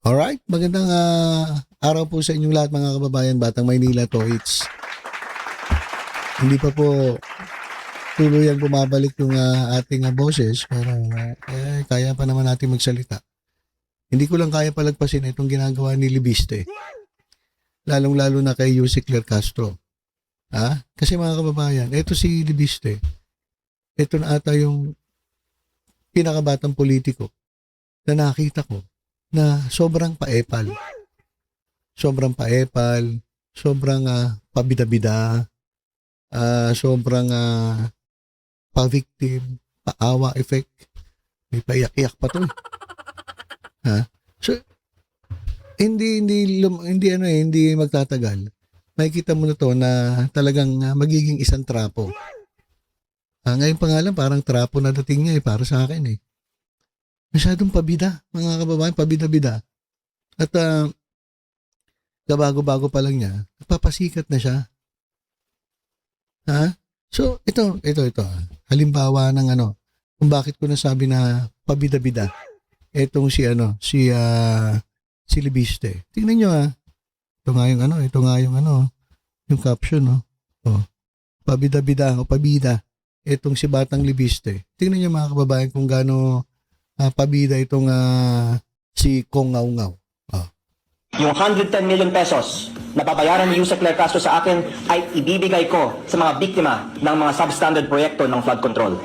Alright, magandang araw po sa inyong lahat mga kababayan, Batang Maynila to. Hindi pa po tuluyang bumabalik yung ating boses, pero kaya pa naman natin magsalita. Hindi ko lang kaya palagpasin itong ginagawa ni Libiste, lalong-lalo na kay Yussi Claire Castro. Kasi mga kababayan, ito si Libiste, ito na ata yung pinakabatang politiko na nakita ko na sobrang paepal. Sobrang paepal, sobrang pabida-bida, sobrang pa-victim, paawa effect. May paiyak-iyak pa to. So hindi magtatagal. Makikita mo na to na talagang magiging isang trapo. Ngayon pa nga lang parang trapo na dating niya para sa akin eh. Masyadong pabida, mga kababayan, pabida-bida. At kabago-bago pa lang niya, napapasikat na siya. So, ito. Halimbawa ng kung bakit ko nasabi na pabida-bida. Etong si Libiste. Tingnan niyo Ito nga yung yung caption, pabida-bida o pabida. Etong si Batang Libiste. Tingnan niyo mga kababayan kung gaano pabida itong si Kong Ngao-Ngao. Yung 110 million pesos na babayaran ni Yussi Claire Castro sa akin ay ibibigay ko sa mga biktima ng mga substandard proyekto ng flood control.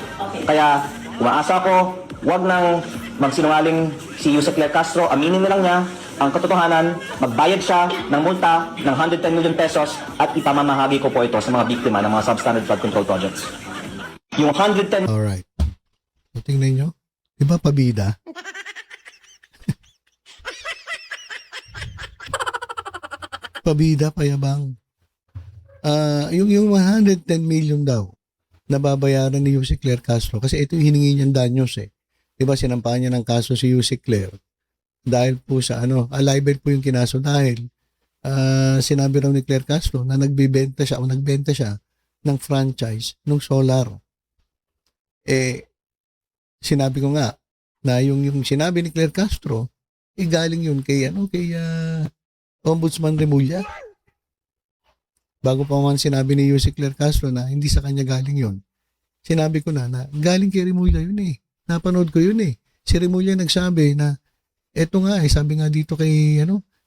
Kaya umaasa ako, wag nang magsinungaling si Yussi Claire Castro, aminin na lang niya ang katotohanan, magbayad siya ng multa ng 110 million pesos at ipamamahagi ko po ito sa mga biktima ng mga substandard flood control projects. Yung 110... Alright. So, tingnan nyo. Diba pabida? Pabida, payabang. Yung 110 million daw na babayaran ni Yussi Claire Castro kasi ito yung hiningi niyang danyos eh. Diba sinampahan niya ng kaso si Yussi Claire dahil po sa libel po yung kinaso dahil sinabi raw ni Claire Castro na nagbenta siya ng franchise ng solar. Sinabi ko nga na yung sinabi ni Claire Castro galing yun kay Ombudsman Remulla. Bago pa man sinabi ni Yussi Claire Castro na hindi sa kanya galing yun. Sinabi ko na galing kay Remulla yun eh. Napanood ko yun eh. Si Remulla nagsabi na eto nga sabi nga dito kay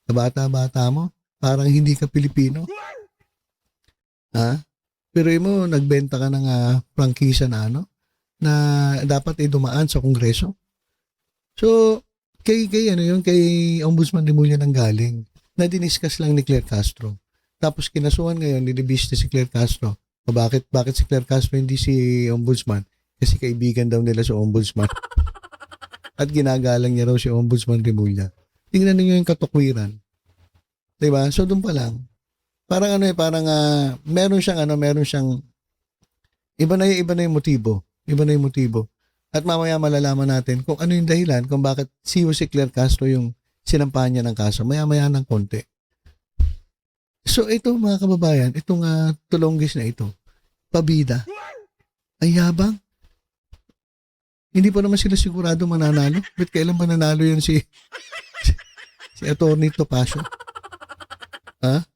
kabata-bata mo, parang hindi ka Pilipino. Pero mo nagbenta ka ng prangkisa na na dapat dumaan sa Kongreso. So, kay Ombudsman Remulla nang galing na diniscuss lang ni Claire Castro. Tapos kinasuhan ngayon ni Libiste si Claire Castro. O bakit si Claire Castro hindi si Ombudsman? Kasi kaibigan daw nila si Ombudsman. At ginagalang niya raw si Ombudsman Remulla. Tingnan niyo yung katukwiran. 'Di ba? So doon pa lang. Parang meron siyang iba na yung motibo. Iba na yung motibo. At mamaya malalaman natin kung ano yung dahilan kung bakit si Yussi Claire Castro yung sinampahan niya ng kaso. Maya-maya ng konti. So ito mga kababayan, itong tulonggis na ito, pabida, ay yabang. Hindi pa naman sila sigurado mananalo. Ba't kailan ba nanalo yan si Atty. Topacio?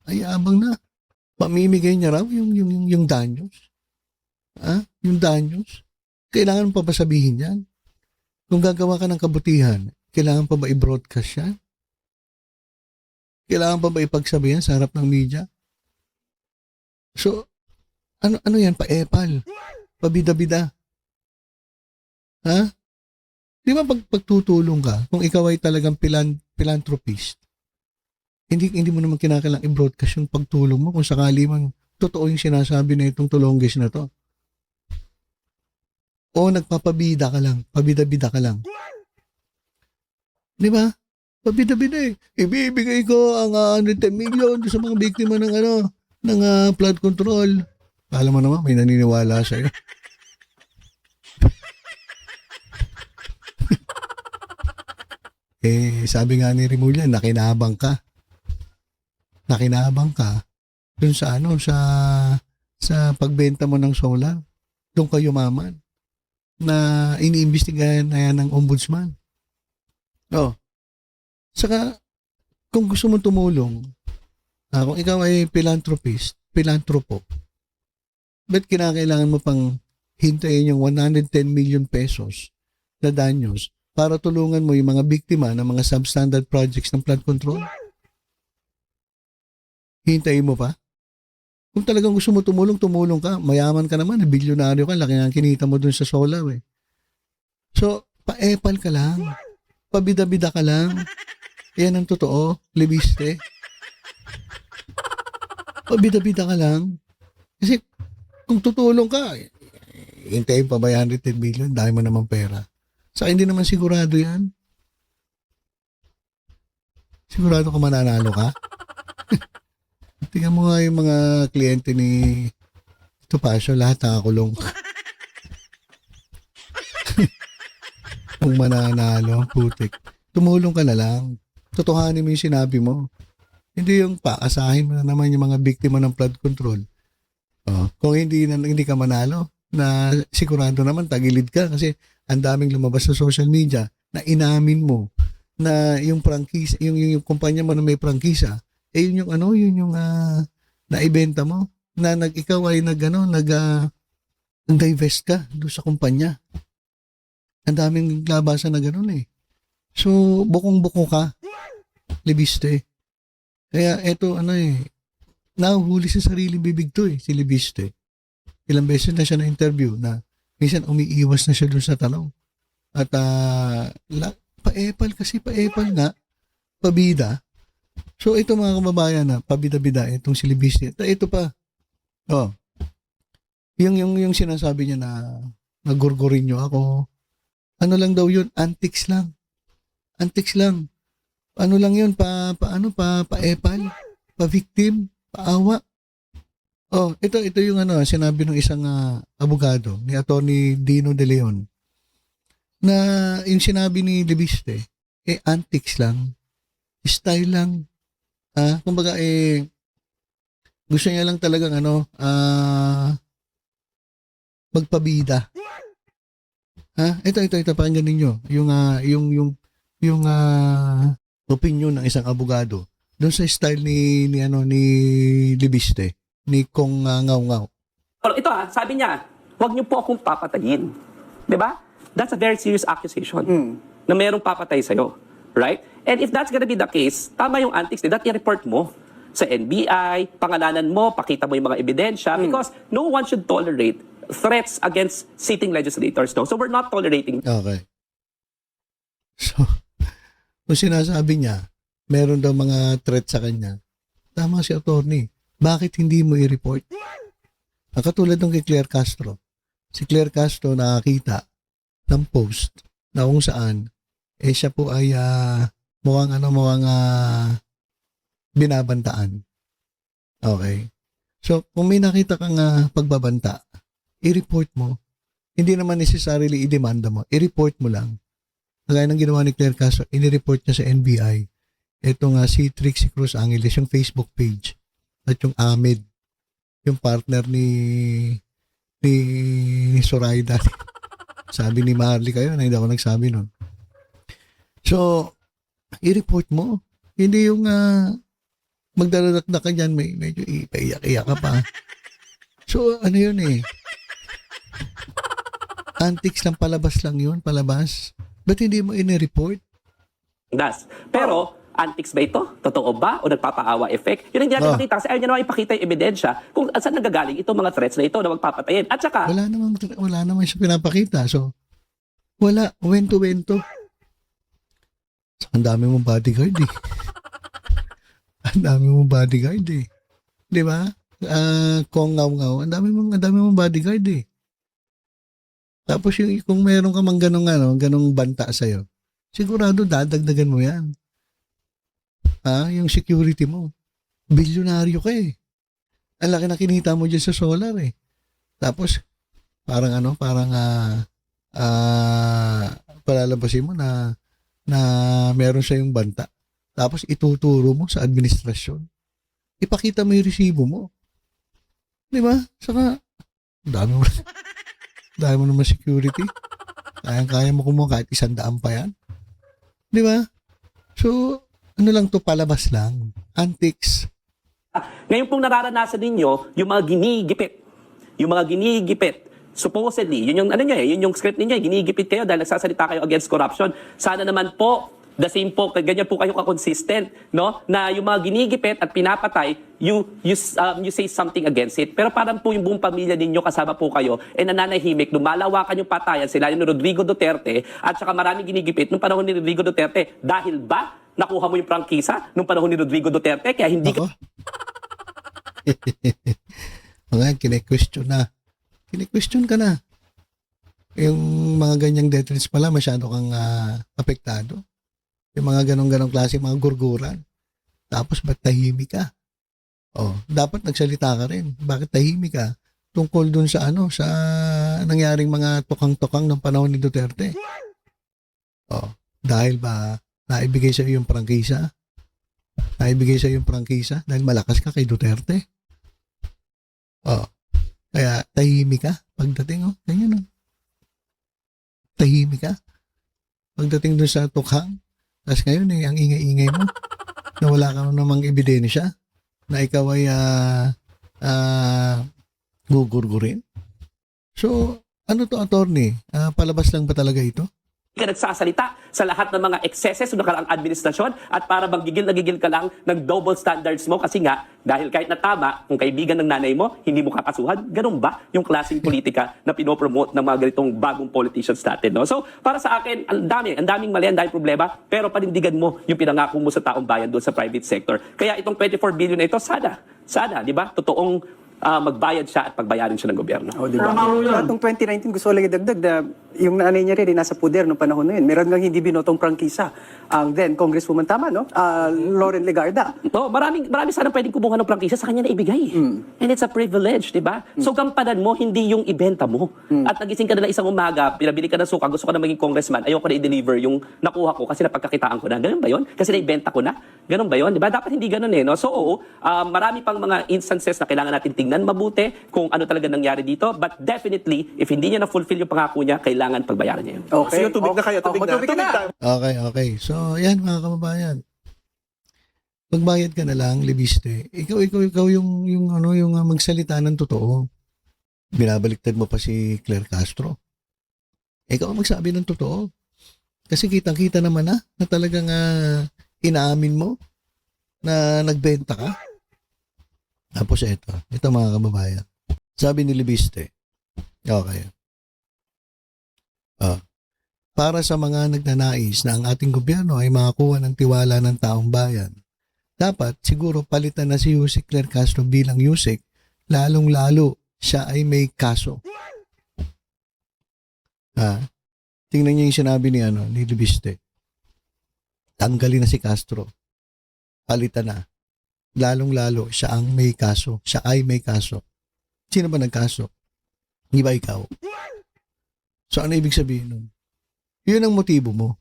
Ay yabang na. Pamimigay niya raw yung danyos. Yung danyos. Kailangan pa ba sabihin yan? Kung gagawa ka ng kabutihan, kailangan pa ba i-broadcast yan? Kailangan pa ba ipagsabihan sa harap ng media? So, ano yan? Paepal. Pabida-bida. Di ba pagtutulong ka, kung ikaw ay talagang philanthropist, hindi mo naman kinakailangan i-broadcast yung pagtulong mo kung sakali man totoo yung sinasabi na itong tulonggis na to. O nagpapabida ka lang, pabida-bida ka lang. Di ba? Pabida-bida eh. Ibibigay ko ang 110 million sa mga biktima ng flood control. Alam mo naman, may naniniwala sa'yo. Sabi nga ni Remulla, nakinabang ka. Nakinabang ka dun sa sa pagbenta mo ng solar. Doon ka yumaman na iniimbestigahan na yan ng ombudsman. Saka kung gusto mo tumulong, kung ikaw ay philanthropo, ba't kinakailangan mo pang hintayin yung 110 million pesos na danyos para tulungan mo yung mga biktima ng mga substandard projects ng flood control? Hintayin mo pa? Kung talagang gusto mo tumulong ka. Mayaman ka naman, bilyonaryo ka, laki nga ang kinita mo dun sa solar eh. So, pa-epal ka lang. Pabida-bida ka lang. Yan ang totoo, libiste. Pabida-bida ka lang. Kasi kung tutulong ka, hintayin pa ba 110 million? Dahil mo naman pera. Sa akin, hindi naman sigurado yan. Sigurado ka mananalo ka? Tingnan mo nga yung mga kliyente ni Topacio, lahat nakakulong. Kung mananalo, putik. Tumulong ka na lang. Totohanin mo yung sinabi mo. Hindi yung paasahin mo na naman yung mga biktima ng flood control. Kung hindi ka manalo, na sigurado naman tagilid ka kasi ang daming lumabas sa social media na inamin mo na yung prangkisa, yung kumpanya mo na may prangkisa, yun yung naibenta mo na ikaw ay divest ka doon sa kumpanya. Ang daming labasan na gano'n eh. So, bukong-buko ka. Libiste. Kaya eto nahuhuli sa sariling bibig to si Libiste. Ilang beses na siya na-interview na minsan umiiwas na siya doon sa tanong. At paepal nga, pabida. So ito mga kababayan na pabida-bida itong si Libiste. Ito pa. Yung sinasabi niya na nagurgurin niyo ako. Ano lang daw yun? Antics lang. Ano lang yun? Pa-epal, pa-victim, paawa. Ito yung sinabi ng isang abogado ni Attorney Dino De Leon na yung sinabi ni Libiste, antics lang, style lang. Kumbaga gusto niya lang talagang magpabida. Ito pakinggan ninyo yung opinion ng isang abogado doon sa style ni Libiste, ni Kong Ngaw-Ngaw. Ito sabi niya, huwag niyo po akong papatayin. 'Di ba? That's a very serious accusation na merong papatay sa'yo. Right? And if that's gonna be the case, tama yung antics, that i-report mo sa NBI, pangalanan mo, pakita mo yung mga ebidensya, because no one should tolerate threats against sitting legislators. No? So we're not tolerating. Okay. So, kung sinasabi niya, meron daw mga threat sa kanya, tama si attorney. Bakit hindi mo i-report? Ang katulad ng kay Claire Castro. Si Claire Castro nakakita ng post na kung saan siya po ay mukhang binabantaan. Okay. So, kung may nakita kang pagbabanta, i-report mo. Hindi naman necessarily i-demanda mo. I-report mo lang. Kagaya ng ginawa ni Claire Castro, i-report niya sa NBI. Ito nga si Trixie Cruz Angeles, yung Facebook page. At yung Ahmed, yung partner ni Zoraida. Sabi ni Marley kayo, na hindi ako nagsabi nun. So, i-report mo. Hindi yung magdadakdak ka dyan, medyo ipaiyak-iyak ka pa. So, yun antics lang, palabas lang yun, palabas. Ba't hindi mo in-report? Pero, antics ba ito? Totoo ba? O nagpapaawa effect? Yun ang hindi natin makita kasi ayaw niya naman ipakita yung ebidensya kung saan nagagaling itong mga threats na ito na magpapatayin. At saka, wala naman siya pinapakita. So, wala. Wento-wento. Ang dami mong bodyguard Ang dami mong bodyguard Di ba? Kong Ngaw-Ngaw. Ang dami mong bodyguard Tapos kung meron ka mang ganong banta sa'yo, sigurado dadagdagan mo yan. Yung security mo. Bilyonaryo ka Ang laki na kinita mo dyan sa solar Tapos, parang palalabasin mo na meron siya yung banta. Tapos ituturo mo sa administrasyon. Ipakita mo yung resibo mo. Di ba? Saka, dami mo naman security. Kaya mo kumuha kahit 100 pa yan. Di ba? So, ano lang to, palabas lang. Antics. Ngayon pong nararanasan ninyo, yung mga ginigipit. Yung mga ginigipit. Supposedly, yun yung, ano nyo yun yung script ninyo, ginigipit kayo dahil nagsasalita kayo against corruption. Sana naman po, the same po, ganyan po kayo ka-consistent, no? Na yung mga ginigipit at pinapatay, you say something against it. Pero parang po yung buong pamilya ninyo, kasama po kayo, nananahimik, lumalawakan yung patayan sila yung Rodrigo Duterte at saka maraming ginigipit nung panahon ni Rodrigo Duterte. Dahil ba nakuha mo yung prangkisa nung panahon ni Rodrigo Duterte? Kaya hindi ka... Ako? Mga kine-question na. Kine-question ka na. Yung mga ganyang death threats pala, masyado kang apektado. Yung mga ganong-ganong klase, mga gurguran. Tapos, ba't tahimik ka? Oh, dapat nagsalita ka rin. Bakit tahimik ka? Tungkol dun sa sa nangyaring mga tukang-tukang ng panahon ni Duterte. Oh, dahil ba naibigay sa iyo yung prangkisa? Naibigay sa iyo yung prangkisa dahil malakas ka kay Duterte? Oh, kaya tahimik ka pagdating, ganyan. Tahimik ka pagdating dun sa tukhang. Tapos ngayon ang ingay-ingay mo na wala ka namang ebidensya na ikaw ay gugurgurin. So, ano to, attorney? Palabas lang ba talaga ito? ka nagsasalita sa lahat ng mga excesses ng nakaraang administrasyon at para bang gigil na gigil ka lang ng double standards mo kasi nga dahil kahit na tama, kung kaibigan ng nanay mo, hindi mo kakasuhan, ganun ba yung klaseng politika na pinopromote ng mga ganitong bagong politicians natin, no? So, para sa akin, ang daming mali, ang daming problema, pero panindigan mo yung pinangako mo sa taong bayan doon sa private sector. Kaya itong 24 billion na ito, sana, di ba, totoong magbayad siya at pagbayarin siya ng gobyerno. Oh, diba? At noong 2019, gusto ko lang idagdag na yung nanay niya rin nasa puder noong panahon na yun. Meron lang hindi binotong prangkisa. Ang then, Congresswoman tama, no? Lauren Legarda. Oh, marami sana pwedeng kumuha ng prangkisa sa kanya na ibigay. And it's a privilege, di ba? So, gampanan mo, hindi yung ibenta mo. At nagising ka na isang umaga, pinabili ka ng suka, gusto ko na maging congressman, ayoko na i-deliver yung nakuha ko kasi napagkakitaan ko na. Ganun ba yun? Kasi naibenta ko na. Ganun ba yun? Di ba? Dapat hindi ganun no? So, oo, marami pang mga instances na kailangan natin tingnan mabuti kung ano talaga nangyari dito. But definitely, if hindi niya na-fulfill yung pangako niya, kailangan pagbayaran niya yun. Okay. Sige, tubig na kayo, tubig na. Tubig na. Okay. So, yan mga kababayan. Magbayad ka na lang, libiste. Ikaw yung magsalita ng totoo. Binabaliktad mo pa si Claire Castro. Ikaw ang magsabi ng totoo. Kasi kitang-kita naman na talagang inaamin mo na nagbenta ka. Tapos ito mga kababayan. Sabi ni Libiste, okay. Para sa mga nagnanais na ang ating gobyerno ay makakuha ng tiwala ng taong bayan, dapat siguro palitan na si Yusek Claire Castro bilang Yusek, lalong-lalo siya ay may kaso. Tingnan niyo yung sinabi ni Libiste. Tanggalin na si Castro. Palitan na. Lalong-lalo siya ang may kaso. Siya ay may kaso. Sino ba nagkaso? Di ba ikaw? So ano ibig sabihin nun? Yun ang motibo mo.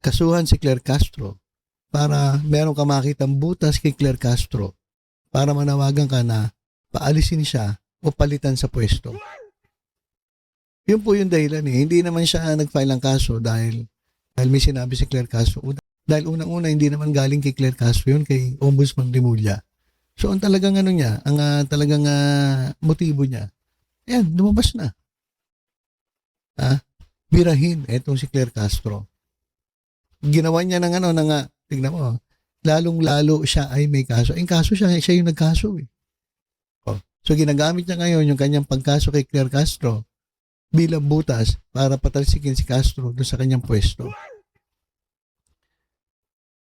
Kasuhan si Claire Castro para meron ka makitang butas kay Claire Castro para manawagan ka na paalisin siya o palitan sa pwesto. Yun po yung dahilan Hindi naman siya nag-file ng kaso dahil may sinabi si Claire Castro. Dahil unang-una, hindi naman galing kay Claire Castro yun, kay Ombudsman Rimulya. So, ang talagang talagang motibo niya, ayan, lumabas na. Birahin, etong si Claire Castro. Ginawa niya tignan mo, lalong-lalo siya ay may kaso. Ang kaso siya yung nagkaso So, ginagamit niya ngayon yung kanyang pagkaso kay Claire Castro bilang butas para patalsikin si Castro doon sa kanyang pwesto.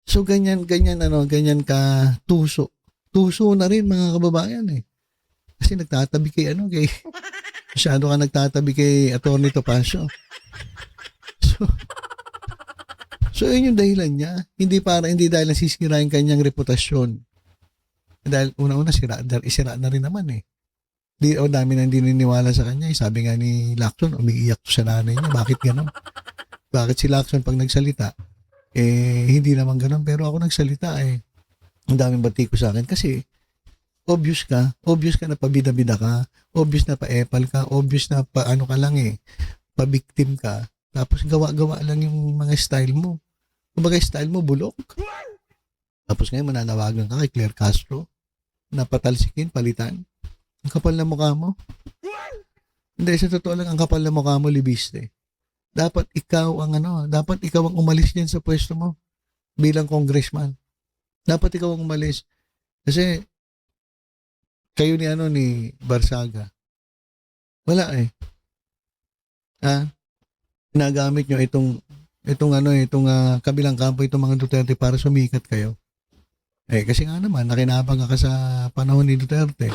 So ganyan ka tuso. Tuso na rin mga kababayan Kasi nagtatabi kay masyado ka nagtatabi kay Atty. Topacio. So yun yung dahilan niya. Hindi dahil nasisira yung kanyang reputasyon. Dahil una-una isira na rin naman dami na hindi niniwala sa kanya. Sabi nga ni Lacson, umiiyak to sa nanay niya. Bakit gano'n? Bakit si Lacson pag nagsalita? Hindi naman ganun. Pero ako nagsalita ang daming batiko sa akin. Kasi, obvious ka na pabida-bida ka, obvious na pa-epal ka, obvious na pa-victim ka, tapos gawa-gawa lang yung mga style mo. Kumbaga style mo bulok. Tapos ngayon mananawagan ka kay Claire Castro na patalsikin, palitan. Ang kapal na mukha mo. Hindi, sa totoo lang, ang kapal na mukha mo, libiste. Dapat ikaw ang umalis diyan sa pwesto mo bilang congressman. Dapat ikaw ang umalis. Kasi kayo ni Barsaga. Wala eh. Ginagamit nyo itong kabilang kampo, itong mga Duterte para sumikat kayo. Kasi nga naman, nakinabang ka sa panahon ni Duterte.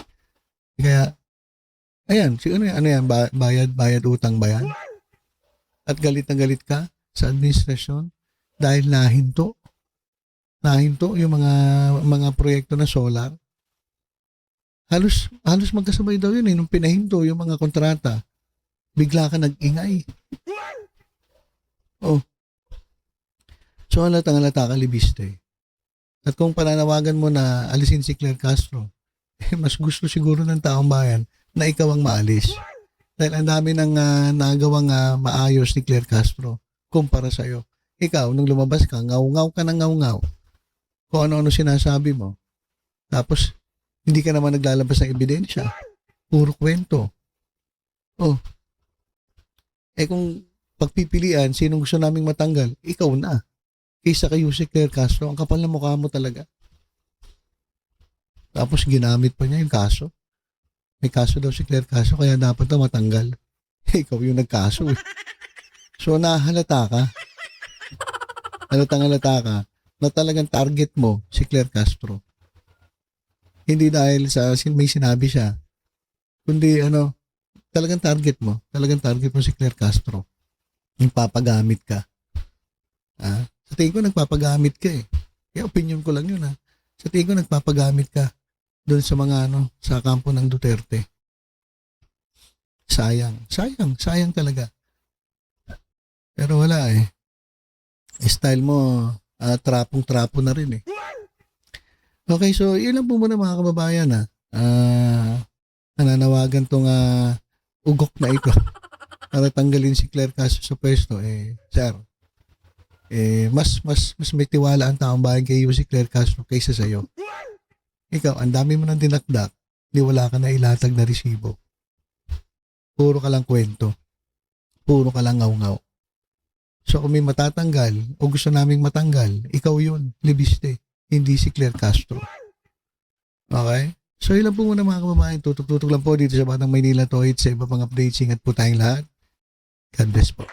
Kaya, ayan, ano yan, bayad utang ba yan? At galit na galit ka sa administrasyon dahil nahinto yung mga proyekto na solar. Halos magkasabay daw yun nung pinahinto yung mga kontrata. Bigla ka nag-ingay. Oh. So, halata ka, libiste. At kung pananawagan mo na alisin si Claire Castro, mas gusto siguro ng taong bayan na ikaw ang maalis. Dahil ang dami ng nagawang maayos ni Claire Castro kumpara sa'yo. Ikaw, nung lumabas ka, ngaw-ngaw ka ng ngaw-ngaw. Kung ano-ano sinasabi mo. Tapos, hindi ka naman naglalabas ng ebidensya. Puro kwento. Oh. Kung pagpipilian, sinong gusto naming matanggal, ikaw na. Kaysa kay si Claire Castro, ang kapal na mukha mo talaga. Tapos ginamit pa niya yung kaso. May kaso daw si Claire Castro, kaya dapat daw matanggal. Ikaw yung nagkaso. So nahalata ka. Halatang-halata ka na talagang target mo si Claire Castro. Hindi dahil sa may sinabi siya, kundi talagang target mo si Claire Castro. Yung papagamit ka. Sa tingin ko nagpapagamit ka eh. Kaya opinion ko lang yun Sa tingin ko nagpapagamit ka doon sa mga sa kampo ng Duterte. Sayang talaga. Pero wala eh. Style mo, trapong-trapo na rin eh. Okay, so yun lang po muna mga kababayan nananawagan tong ugok na ito para tanggalin si Claire Castro sa pwesto. Sir, mas may tiwala ang taong bayan kay si Claire Castro kaysa sa'yo. Ikaw, ang dami mo nang dinakdak, di wala ka na ilatag na resibo. Puro ka lang kwento. Puro ka lang ngaw-ngaw. So kung may matatanggal o gusto naming matanggal, ikaw yun, libiste, hindi si Claire Castro. Okay? So yun lang po muna mga kababayan, tutok-tutok lang po dito sa Batang Maynila Tohit sa iba pang updates. Ingat po tayong lahat. God bless po.